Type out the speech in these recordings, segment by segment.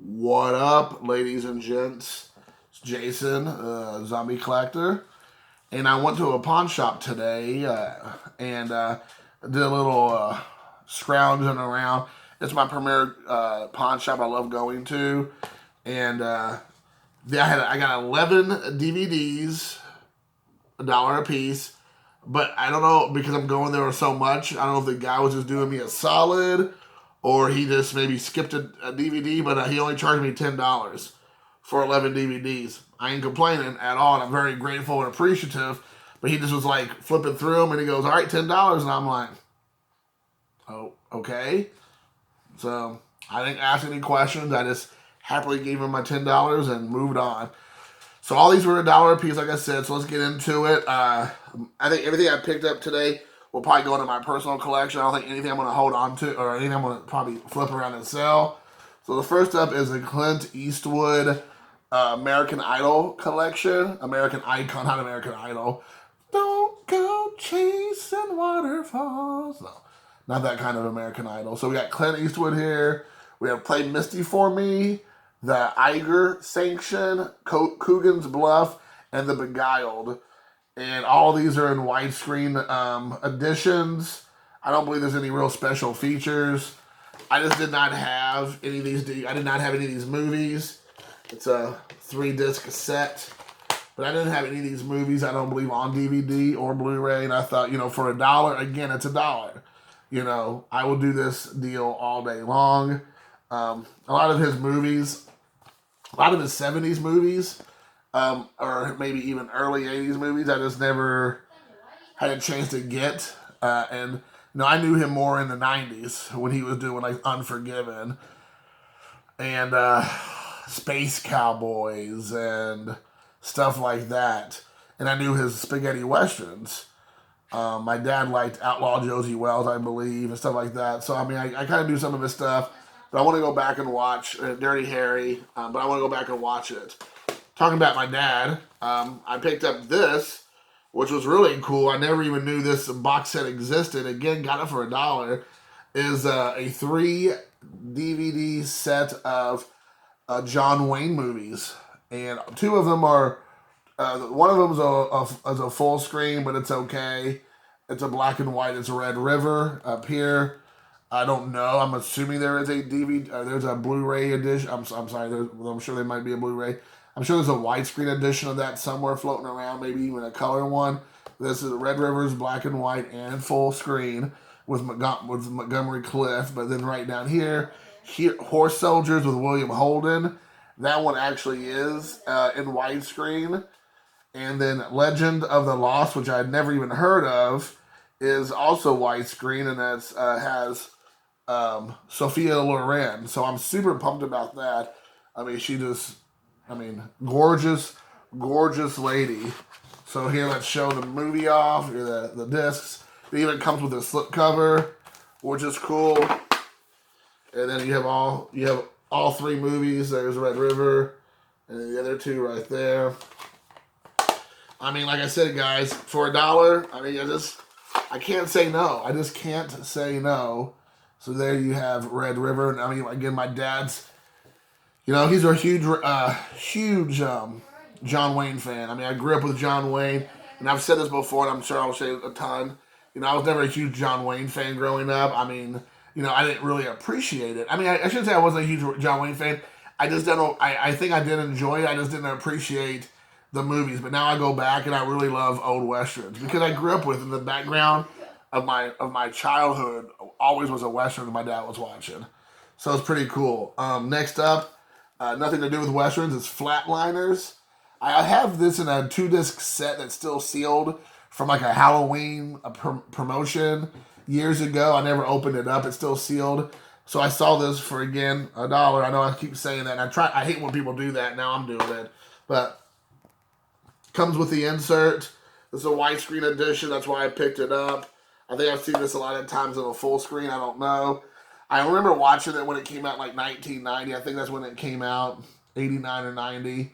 What up, ladies and gents? It's Jason, Zombie Collector, and I went to a pawn shop today and did a little scrounging around. It's my premier pawn shop I love going to, and I got 11 DVDs, $1 a piece. But I don't know, because I'm going there so much, I don't know if the guy was just doing me a solid or he just maybe skipped a DVD, but he only charged me $10 for 11 DVDs. I ain't complaining at all, and I'm very grateful and appreciative. But he just was like flipping through them, and he goes, "All right, $10," and I'm like, "Oh, okay." So I didn't ask any questions. I just happily gave him my $10 and moved on. So all these were $1 a piece, like I said. So let's get into it. I think everything I picked up today will probably go into my personal collection. I don't think anything I'm going to hold on to or anything I'm going to probably flip around and sell. So the first up is the Clint Eastwood American Idol collection. American Icon, not American Idol. Don't go chasing waterfalls. No, not that kind of American Idol. So we got Clint Eastwood here. We have Play Misty for Me, the Iger Sanction, Coogan's Bluff, and the Beguiled. And all these are in widescreen editions. I don't believe there's any real special features. I just did not have any of these. I did not have any of these movies. It's a 3-disc set. But I didn't have any of these movies, I don't believe, on DVD or Blu-ray. And I thought, for $1, again, it's $1. I will do this deal all day long. A lot of his movies, a lot of his 70's movies, or maybe even early 80's movies, I just never had a chance to get. And I knew him more in the 90's when he was doing like Unforgiven and Space Cowboys and stuff like that. And I knew his spaghetti westerns. My dad liked Outlaw Josie Wells, I believe, and stuff like that. So, I kind of knew some of his stuff. But I want to go back and watch Dirty Harry. But I want to go back and watch it. Talking about my dad, I picked up this, which was really cool. I never even knew this box set existed. Again, got it for $1. Is a 3 DVD set of John Wayne movies. And 2 of them are, one of them is a full screen, but it's okay. It's a black and white. It's a Red River up here. I don't know. I'm assuming there is a DVD. There's a Blu-ray edition. I'm sorry. I'm sure there might be a Blu-ray. I'm sure there's a widescreen edition of that somewhere floating around. Maybe even a color one. This is Red River's black and white and full screen with Montgomery Clift. But then right down here, Horse Soldiers with William Holden. That one actually is in widescreen. And then Legend of the Lost, which I'd never even heard of, is also widescreen, and that has Sophia Loren. So I'm super pumped about that. Gorgeous, gorgeous lady. So here, let's show the movie off. Here, the discs. It even comes with a slipcover, which is cool. And then you have all 3 movies. There's Red River, and the other 2 right there. Like I said, guys, for $1, I can't say no. I just can't say no. So there you have Red River. And again, my dad's, he's a huge John Wayne fan. I grew up with John Wayne, and I've said this before, and I'm sure I'll say it a ton. I was never a huge John Wayne fan growing up. I didn't really appreciate it. I shouldn't say I wasn't a huge John Wayne fan. I just don't. I think I did enjoy it. I just didn't appreciate the movies. But now I go back and I really love old westerns because I grew up with, in the background of my childhood always was a western that my dad was watching. So it's pretty cool. Next up, nothing to do with westerns. It's Flatliners. I have this in a 2-disc set that's still sealed from like a Halloween promotion years ago. I never opened it up. It's still sealed. So I saw this for, again, $1. I know I keep saying that. I hate when people do that. Now I'm doing it. But comes with the insert. This is a widescreen edition. That's why I picked it up. I think I've seen this a lot of times in a full screen. I don't know. I remember watching it when it came out in like 1990. I think that's when it came out, 89 or 90.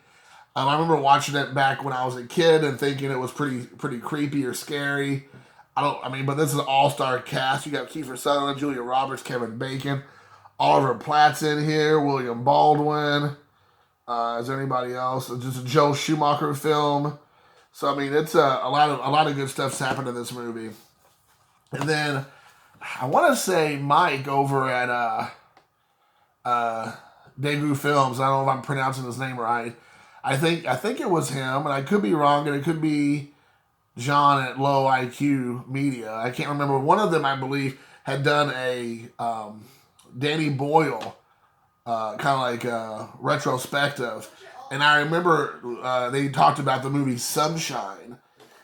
I remember watching it back when I was a kid and thinking it was pretty creepy or scary. But this is an all-star cast. You got Kiefer Sutherland, Julia Roberts, Kevin Bacon. Oliver Platt's in here. William Baldwin. Is there anybody else? It's just a Joe Schumacher film. So I mean, it's a lot of good stuff's happened in this movie. And then I want to say Mike over at Daegu Films. I don't know if I'm pronouncing his name right. I think it was him, and I could be wrong, and it could be John at Low IQ Media. I can't remember. One of them, I believe, had done a Danny Boyle kind of like a retrospective, and I remember they talked about the movie Sunshine,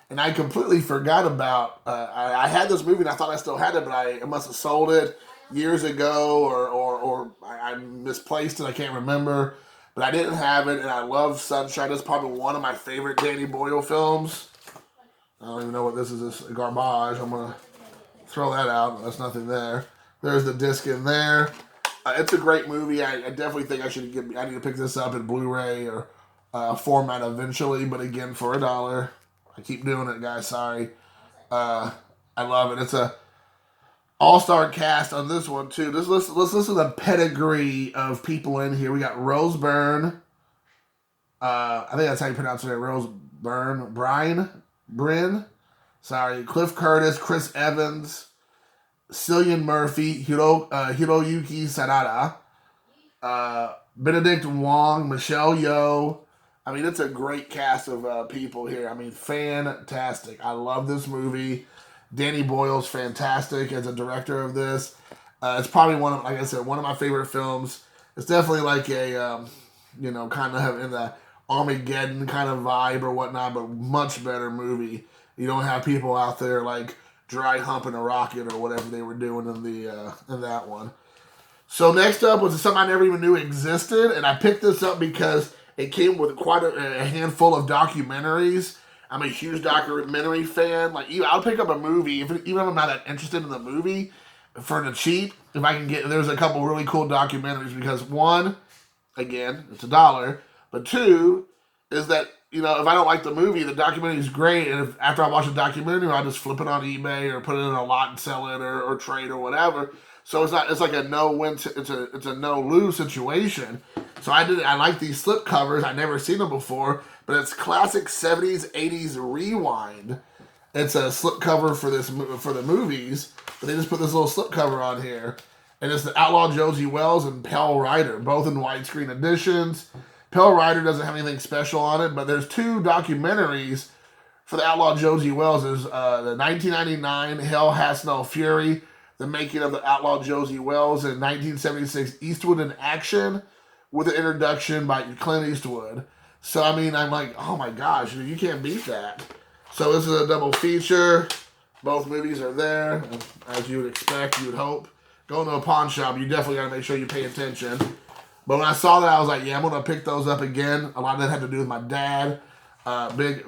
and I completely forgot about. I had this movie, and I thought I still had it, but I must have sold it years ago, or I misplaced it. I can't remember, but I didn't have it, and I love Sunshine. It's probably one of my favorite Danny Boyle films. I don't even know what this is. This garbage. I'm gonna throw that out. There's nothing there. There's the disc in there. It's a great movie. I definitely think I need to pick this up in Blu-ray or format eventually. But again, for $1, I keep doing it, guys. Sorry. I love it. It's a all-star cast on this one too. Let's listen to the pedigree of people in here. We got Rose Byrne. I think that's how you pronounce it. Rose Byrne. Bryn. Sorry. Cliff Curtis. Chris Evans. Cillian Murphy, Hiroyuki Sanada, Benedict Wong, Michelle Yeoh. I mean, it's a great cast of people here. I mean, fantastic. I love this movie. Danny Boyle's fantastic as a director of this. It's probably like I said, one of my favorite films. It's definitely like a, kind of in the Armageddon kind of vibe or whatnot, but much better movie. You don't have people out there like dry humping a rocket or whatever they were doing in that one. So next up was something I never even knew existed, and I picked this up because it came with quite a handful of documentaries. I'm a huge documentary fan. Like, I'll pick up a movie even if I'm not that interested in the movie for the cheap. If I can get, there's a couple really cool documentaries because one, again, it's $1, but two is that, if I don't like the movie, the documentary is great, and if after I watch the documentary, I'll just flip it on eBay or put it in a lot and sell it or trade or whatever. So it's like a no-win, it's a no-lose situation. So I like these slip covers. I've never seen them before, but it's classic 70s, 80s rewind. It's a slip cover for the movies, but they just put this little slip cover on here, and it's the Outlaw Josie Wells and Pale Rider, both in widescreen editions. Pale Rider doesn't have anything special on it, but there's two documentaries for the Outlaw Josie Wells. There's the 1999 Hell Has No Fury, the making of the Outlaw Josie Wells, and 1976 Eastwood in Action with an introduction by Clint Eastwood. So, I mean, I'm like, oh my gosh, you can't beat that. So this is a double feature. Both movies are there, as you would expect, you would hope. Going to a pawn shop, you definitely got to make sure you pay attention. But when I saw that, I was like, yeah, I'm going to pick those up again. A lot of that had to do with my dad.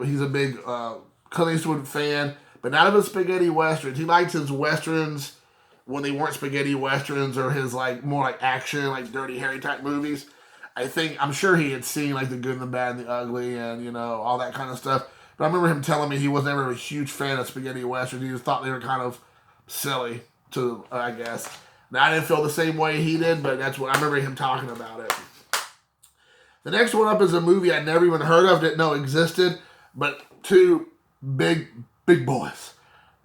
He's a big Clint Eastwood fan, but not of his spaghetti westerns. He liked his westerns when they weren't spaghetti westerns or his more like action, like Dirty Harry type movies. I'm sure he had seen like The Good and the Bad and the Ugly and, all that kind of stuff. But I remember him telling me he was never a huge fan of spaghetti westerns. He just thought they were kind of silly, I guess. Now, I didn't feel the same way he did, but that's what I remember him talking about it. The next one up is a movie I never even heard of, didn't know existed, but two big boys.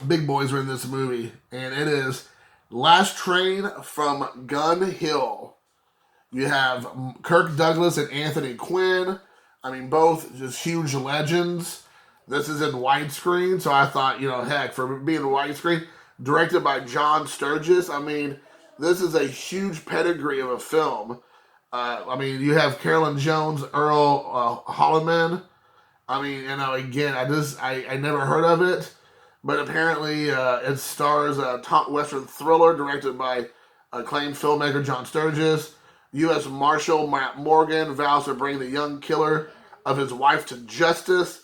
Big boys were in this movie, and it is Last Train from Gun Hill. You have Kirk Douglas and Anthony Quinn. I mean, both just huge legends. This is in widescreen, so I thought, heck, for being widescreen, directed by John Sturges, I mean, this is a huge pedigree of a film. You have Carolyn Jones, Earl Holliman. I mean, again, I never heard of it, but apparently it stars a top Western thriller directed by acclaimed filmmaker John Sturges. U.S. Marshal Matt Morgan vows to bring the young killer of his wife to justice,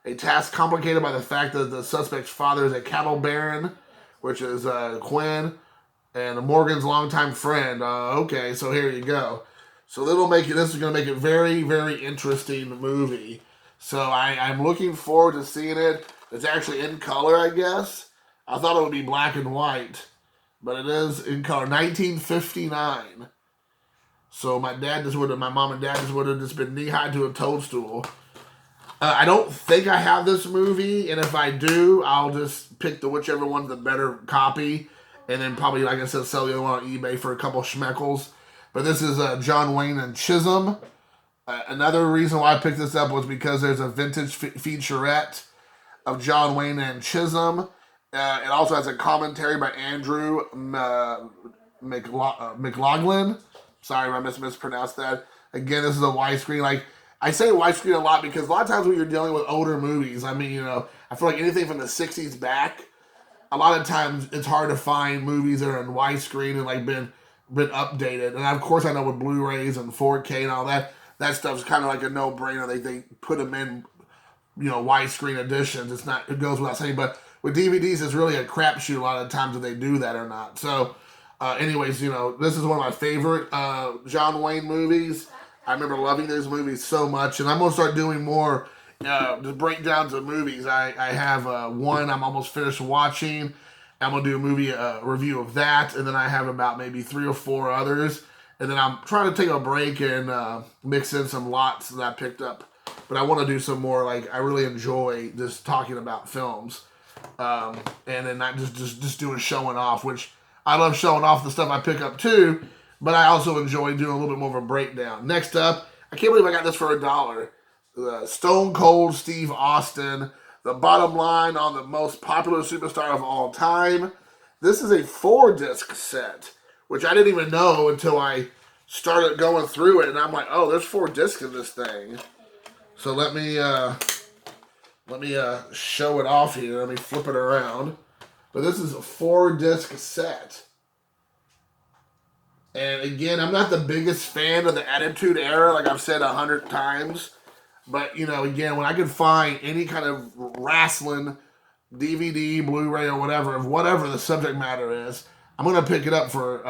a task complicated by the fact that the suspect's father is a cattle baron, which is Quinn, and Morgan's longtime friend. Okay, so here you go. So this is going to make it very, very interesting movie. So I'm looking forward to seeing it. It's actually in color, I guess. I thought it would be black and white, but it is in color, 1959. So my mom and dad just would have just been knee high to a toadstool. I don't think I have this movie, and if I do, I'll just pick whichever one's the better copy, and then probably, like I said, sell the other one on eBay for a couple schmeckles. But this is John Wayne and Chisholm. Another reason why I picked this up was because there's a vintage featurette of John Wayne and Chisholm. It also has a commentary by Andrew McLaughlin. Sorry if I mispronounced that. Again, this is a widescreen. Like, I say widescreen a lot because a lot of times when you're dealing with older movies, I mean, I feel like anything from the 60s back, a lot of times it's hard to find movies that are in widescreen and like been updated. And of course I know with Blu-rays and 4K and all that stuff's kind of like a no-brainer. They put them in, widescreen editions. It goes without saying, but with DVDs, it's really a crapshoot a lot of times if they do that or not. So, anyways, this is one of my favorite John Wayne movies. I remember loving those movies so much, and I'm going to start doing more just breakdowns of movies. I have one I'm almost finished watching. I'm going to do a movie review of that, and then I have about maybe 3 or 4 others. And then I'm trying to take a break and mix in some lots that I picked up. But I want to do some more, like, I really enjoy just talking about films. And then not just doing showing off, which I love showing off the stuff I pick up too. But I also enjoy doing a little bit more of a breakdown. Next up, I can't believe I got this for $1. Stone Cold Steve Austin, the bottom line on the most popular superstar of all time. This is a 4-disc set, which I didn't even know until I started going through it. And I'm like, oh, there's 4 discs in this thing. So let me show it off here. Let me flip it around. But this is a 4-disc set. And again, I'm not the biggest fan of the Attitude Era, like I've said 100 times. But, again, when I can find any kind of wrestling DVD, Blu-ray, or whatever the subject matter is, I'm going to pick it up for,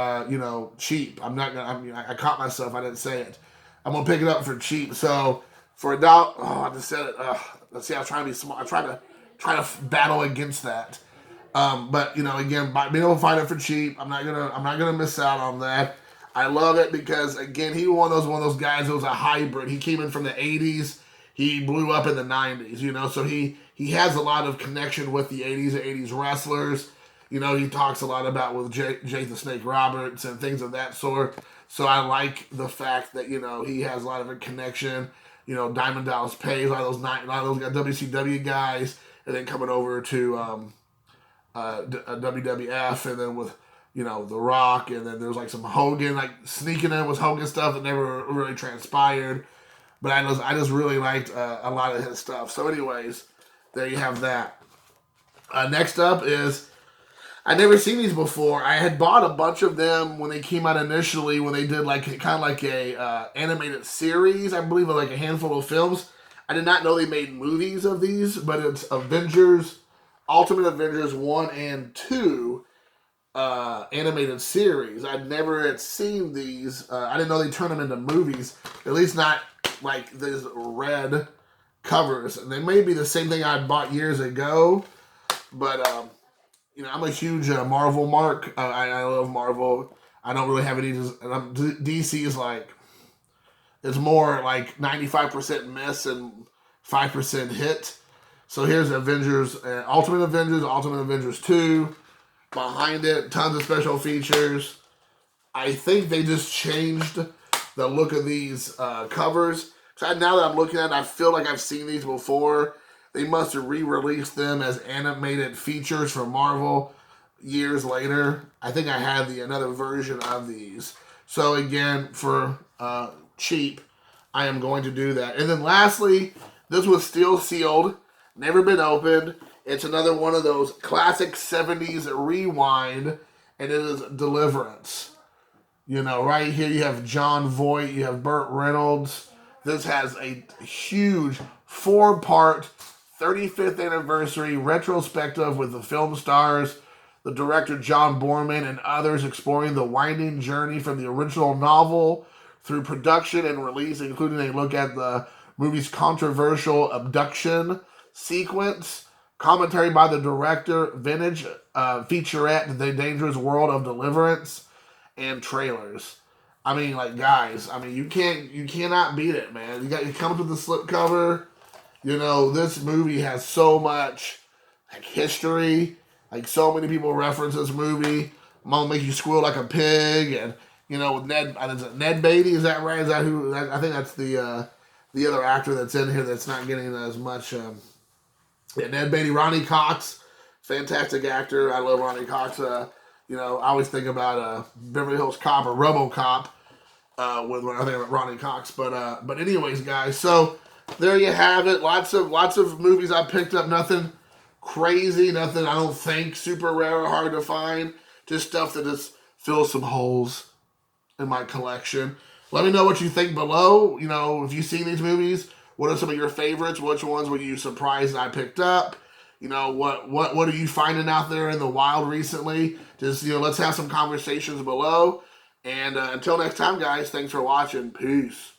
cheap. I caught myself. I didn't say it. I'm going to pick it up for cheap. So, for $1, I just said it. Let's see, I was trying to be smart. I try to battle against that. But again, by being able to find it for cheap, I'm not gonna miss out on that. I love it because again, he was one of those guys that was a hybrid. He came in from the 80s. He blew up in the 90s. So he has a lot of connection with the 80s wrestlers. He talks a lot about with Jake the Snake Roberts and things of that sort. So I like the fact that he has a lot of a connection. Diamond Dallas Page, a lot of those WCW guys, and then coming over to WWF, and then with The Rock, and then there's like some Hogan, like sneaking in with Hogan stuff that never really transpired. But I just really liked a lot of his stuff. So anyways, there you have that. Next up is, I'd never seen these before. I had bought a bunch of them when they came out initially, when they did kind of like a animated series, I believe, of like a handful of films. I did not know they made movies of these, but it's Ultimate Avengers 1 and 2 animated series. I'd never had seen these. I didn't know they turned them into movies, at least not like these red covers. And they may be the same thing I bought years ago, but I'm a huge Marvel mark. I love Marvel. I don't really have any. DC is like, it's more like 95% miss and 5% hit. So here's Avengers, Ultimate Avengers 2. Behind it, tons of special features. I think they just changed the look of these covers. So now that I'm looking at it, I feel like I've seen these before. They must have re-released them as animated features for Marvel years later. I think I had another version of these. So again, for cheap, I am going to do that. And then lastly, this was still sealed, never been opened. It's another one of those classic 70s rewind, and it is Deliverance. Right here you have John Voight, you have Burt Reynolds. This has a huge 4-part 35th anniversary retrospective with the film stars, the director John Borman, and others exploring the winding journey from the original novel through production and release, including a look at the movie's controversial abduction sequence, Commentary by the director, vintage featurette, The Dangerous World of Deliverance, and trailers. I mean, like, guys, I mean, you cannot beat it, man. It comes with the slipcover. You know, this movie has so much like history. Like, so many people reference this movie. Mom make you squeal like a pig, and you know, with Ned Beatty, is that right? Is that who? I think that's the other actor that's in here that's not getting as much. Yeah, Ned Beatty, Ronnie Cox, fantastic actor. I love Ronnie Cox. You know, I always think about Beverly Hills Cop or RoboCop when I think about Ronnie Cox. But anyways, guys, so there you have it. Lots of movies I picked up. Nothing crazy. Nothing I don't think super rare or hard to find. Just stuff that just fills some holes in my collection. Let me know what you think below. You know, if you've seen these movies, what are some of your favorites? Which ones were you surprised I picked up? You know, what are you finding out there in the wild recently? Just, you know, let's have some conversations below. And until next time, guys, thanks for watching. Peace.